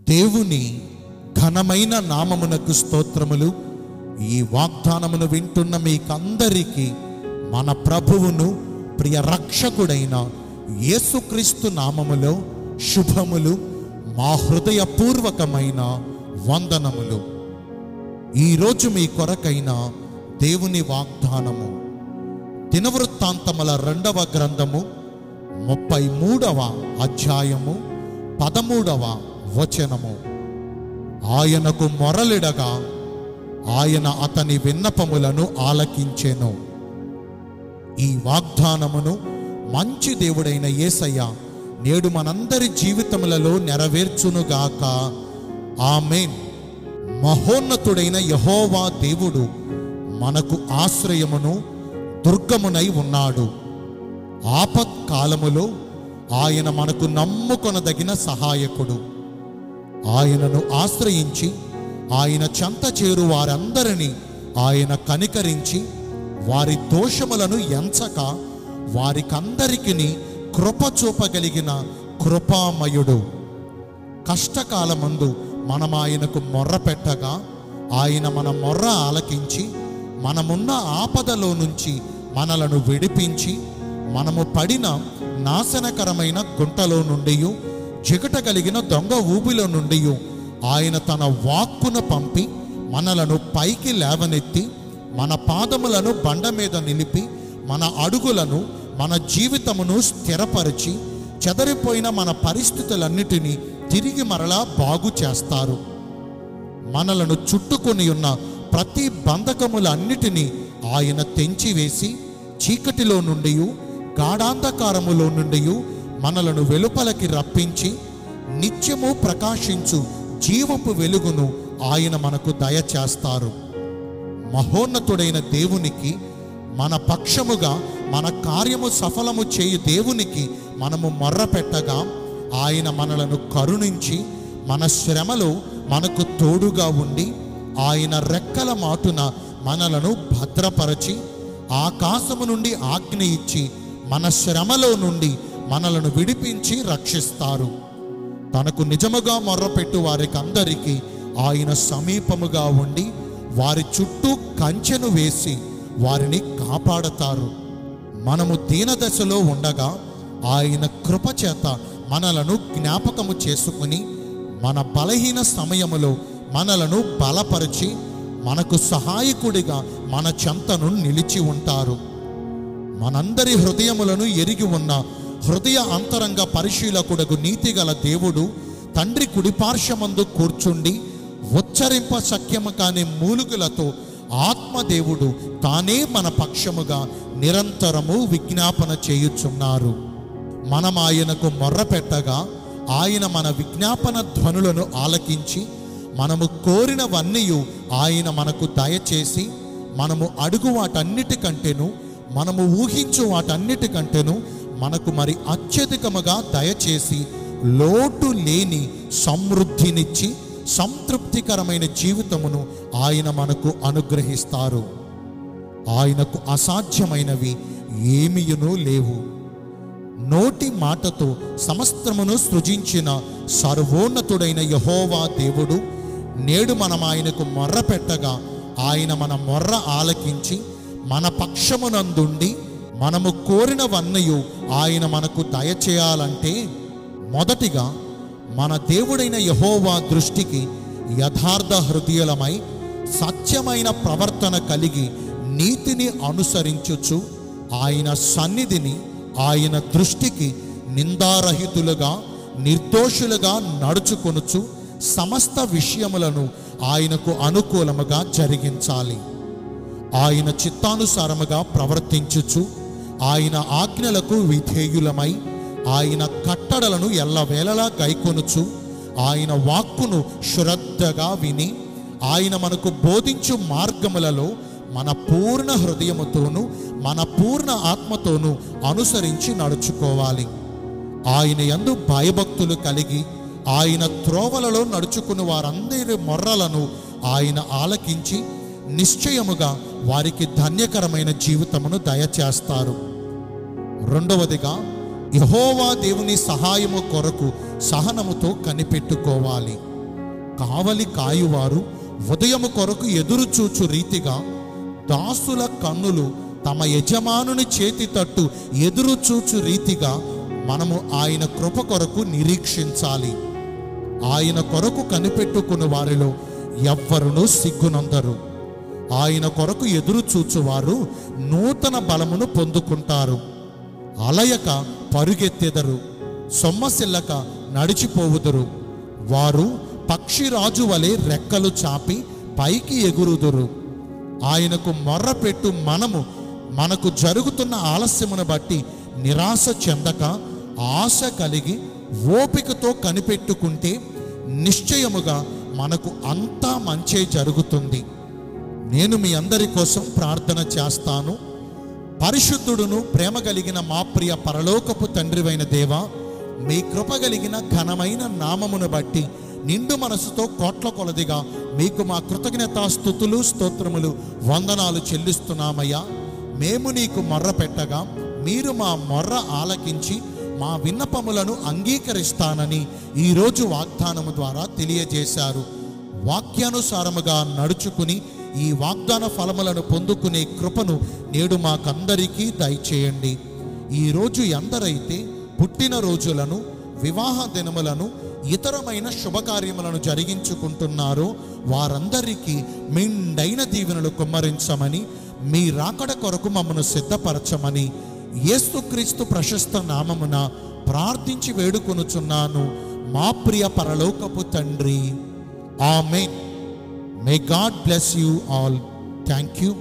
దేవుని ఘనమైన నామమునకు స్తోత్రములు. ఈ వాగ్దానమును వింటున్న మీకందరికీ మన ప్రభువును ప్రియ రక్షకుడైన యేసుక్రీస్తు నామములో శుభములు, మా హృదయపూర్వకమైన వందనములు. ఈరోజు మీ కొరకైన దేవుని వాగ్దానము దినవృత్తాంతముల 2వ గ్రంథము 33వ అధ్యాయము 13వ వచనము. ఆయనకు మొరలిడగా ఆయన అతని విన్నపములను ఆలకించెను. ఈ వాగ్దానమును మంచి దేవుడైన యేసయ్య నేడు మనందరి జీవితములలో నెరవేర్చునుగాక. ఆమేన్. మహోన్నతుడైన యెహోవా దేవుడు మనకు ఆశ్రయమును దుర్గమునై ఉన్నాడు. ఆపత్కాలములో ఆయన మనకు నమ్ముకొనదగిన సహాయకుడు. ఆయనను ఆశ్రయించి ఆయన చెంత చేరు వారందరినీ ఆయన కనికరించి వారి దోషములను ఎంచక వారికందరికిని కృప చూపగలిగిన కృపామయుడు. కష్టకాలమందు మనం ఆయనకు మొర్ర పెట్టగా ఆయన మన మొర్ర ఆలకించి మనమున్న ఆపదలో నుంచి మనలను విడిపించి మనము పడిన నాశనకరమైన గుంటలో నుండి జిగట కలిగిన దొంగ ఊబిలో నుండి ఆయన తన వాక్కును పంపి మనలను పైకి లేవనెత్తి మన పాదములను బండ మీద నిలిపి మన అడుగులను మన జీవితమును స్థిరపరిచి చెదరిపోయిన మన పరిస్థితులన్నిటినీ తిరిగి మరలా బాగు చేస్తారు. మనలను చుట్టుకొని ఉన్న ప్రతి బంధకములన్నిటినీ ఆయన తెంచివేసి చీకటిలో నుండి గాఢాంధకారములో నుండి మనలను వెలుపలకి రప్పించి నిత్యము ప్రకాశించు జీవపు వెలుగును ఆయన మనకు దయచేస్తారు. మహోన్నతుడైన దేవునికి మన పక్షముగా మన కార్యము సఫలము చేయు దేవునికి మనము మొర్ర పెట్టగా ఆయన మనలను కరుణించి మన శ్రమలో మనకు తోడుగా ఉండి ఆయన రెక్కల మాటున మనలను భద్రపరచి ఆకాశము నుండి ఆజ్ఞ ఇచ్చి మన శ్రమలో నుండి మనలను విడిపించి రక్షిస్తారు. తనకు నిజముగా మొర్రపెట్టు వారికి అందరికీ ఆయన సమీపముగా ఉండి వారి చుట్టూ కంచెను వేసి వారిని కాపాడతారు. మనము దీనదశలో ఉండగా ఆయన కృపచేత మనలను జ్ఞాపకము చేసుకుని మన బలహీన సమయములో మనలను బలపరిచి మనకు సహాయకుడిగా మన చెంతను నిలిచి ఉంటారు. మనందరి హృదయములను ఎరిగి ఉన్న హృదయ అంతరంగ పరిశీలకుడకు నీతిగల దేవుడు తండ్రి కుడిపార్శ్వమందు కూర్చుండి ఉచ్చరింప శక్యము కాని మూలుగులతో ఆత్మదేవుడు తానే మన పక్షముగా నిరంతరము విజ్ఞాపన చేయుచున్నారు. మనం ఆయనకు మొర్ర పెట్టగా ఆయన మన విజ్ఞాపన ధ్వనులను ఆలకించి మనము కోరినవన్నీ ఆయన మనకు దయచేసి మనము అడుగు వాటన్నిటికంటేను మనము ఊహించు వాటన్నిటికంటేను మనకు మరి అత్యధికముగా దయచేసి లోటు లేని సమృద్ధినిచ్చి సంతృప్తికరమైన జీవితమును ఆయన మనకు అనుగ్రహిస్తారు. ఆయనకు అసాధ్యమైనవి ఏమీయును లేవు. నోటి మాటతో సమస్తమును సృజించిన సర్వోన్నతుడైన యెహోవా దేవుడు నేడు మనం ఆయనకు మొర్ర పెట్టగా ఆయన మన మొర్ర ఆలకించి మన పక్షమునందుండి మనము కోరినవన్నీ ఆయన మనకు దయచేయాలంటే మొదటిగా మన దేవుడైన యెహోవా దృష్టికి యథార్థ హృదయులమై సత్యమైన ప్రవర్తన కలిగి నీతిని అనుసరించుచు ఆయన సన్నిధిని ఆయన దృష్టికి నిందారహితులుగా నిర్దోషులుగా నడుచుకొనుచు సమస్త విషయములను ఆయనకు అనుకూలముగా జరిగించాలి. ఆయన చిత్తానుసారముగా ప్రవర్తించుచు ఆయన ఆజ్ఞలకు విధేయులమై ఆయన కట్టడలను ఎల్లవేళలా గైకొనుచు ఆయన వాక్కును శ్రద్ధగా విని ఆయన మనకు బోధించు మార్గములలో మన పూర్ణ హృదయముతోనూ మన పూర్ణ ఆత్మతోనూ అనుసరించి నడుచుకోవాలి. ఆయన యందు భయభక్తులు కలిగి ఆయన త్రోవలలో నడుచుకుని వారందరి మొర్రలను ఆయన ఆలకించి నిశ్చయముగా వారికి ధన్యకరమైన జీవితమును దయచేస్తారు. రెండవదిగా యెహోవా దేవుని సహాయము కొరకు సహనముతో కనిపెట్టుకోవాలి. కావలి కాయువారు ఉదయము కొరకు ఎదురు చూచు రీతిగా దాసుల కన్నులు తమ యజమానుని చేతి తట్టు ఎదురు చూచు రీతిగా మనము ఆయన కృప కొరకు నిరీక్షించాలి. ఆయన కొరకు కనిపెట్టుకుని వారిలో ఎవ్వరునూ సిగ్గునందరు. ఆయన కొరకు ఎదురు చూచువారు నూతన బలమును పొందుకుంటారు. అలయక పరుగెత్తెదరు, సొమ్మసిల్లక నడిచిపోవుదురు. వారు పక్షిరాజు వలె రెక్కలు చాపి పైకి ఎగురుదురు. ఆయనకు మొర్రపెట్టు మనకు జరుగుతున్న ఆలస్యమును బట్టి నిరాశ చెందక ఆశ కలిగి ఓపికతో కనిపెట్టుకుంటే నిశ్చయముగా మనకు అంతా మంచే జరుగుతుంది. నేను మీ అందరి కోసం ప్రార్థన చేస్తాను. పరిశుద్ధుడును ప్రేమ కలిగిన మా ప్రియ పరలోకపు తండ్రివైన దేవా, మీ కృప కలిగిన ఘనమైన నామమును బట్టి నిండు మనసుతో కోట్ల కొలదిగా మీకు మా కృతజ్ఞతాస్తుతులు స్తోత్రములు వందనాలు చెల్లిస్తున్నామయ్యా. మేము నీకు మొర్ర పెట్టగా మీరు మా మొర్ర ఆలకించి మా విన్నపములను అంగీకరిస్తానని ఈరోజు వాగ్దానము ద్వారా తెలియజేశారు. వాక్యానుసారముగా నడుచుకుని ఈ వాగ్దాన ఫలములను పొందుకునే కృపను నేడు మాకందరికీ దయచేయండి. ఈరోజు ఎందరైతే పుట్టినరోజులను, వివాహ దినములను, ఇతరమైన శుభకార్యములను జరిగించుకుంటున్నారో వారందరికీ మెండైన దీవెనలు కుమ్మరించమని, మీ రాకడ కొరకు మమ్మను సిద్ధపరచమని యేసుక్రీస్తు ప్రశస్త నామమున ప్రార్థించి వేడుకొనుచున్నాను మా ప్రియ పరలోకపు తండ్రి. ఆమేన్. May God bless you all. Thank you.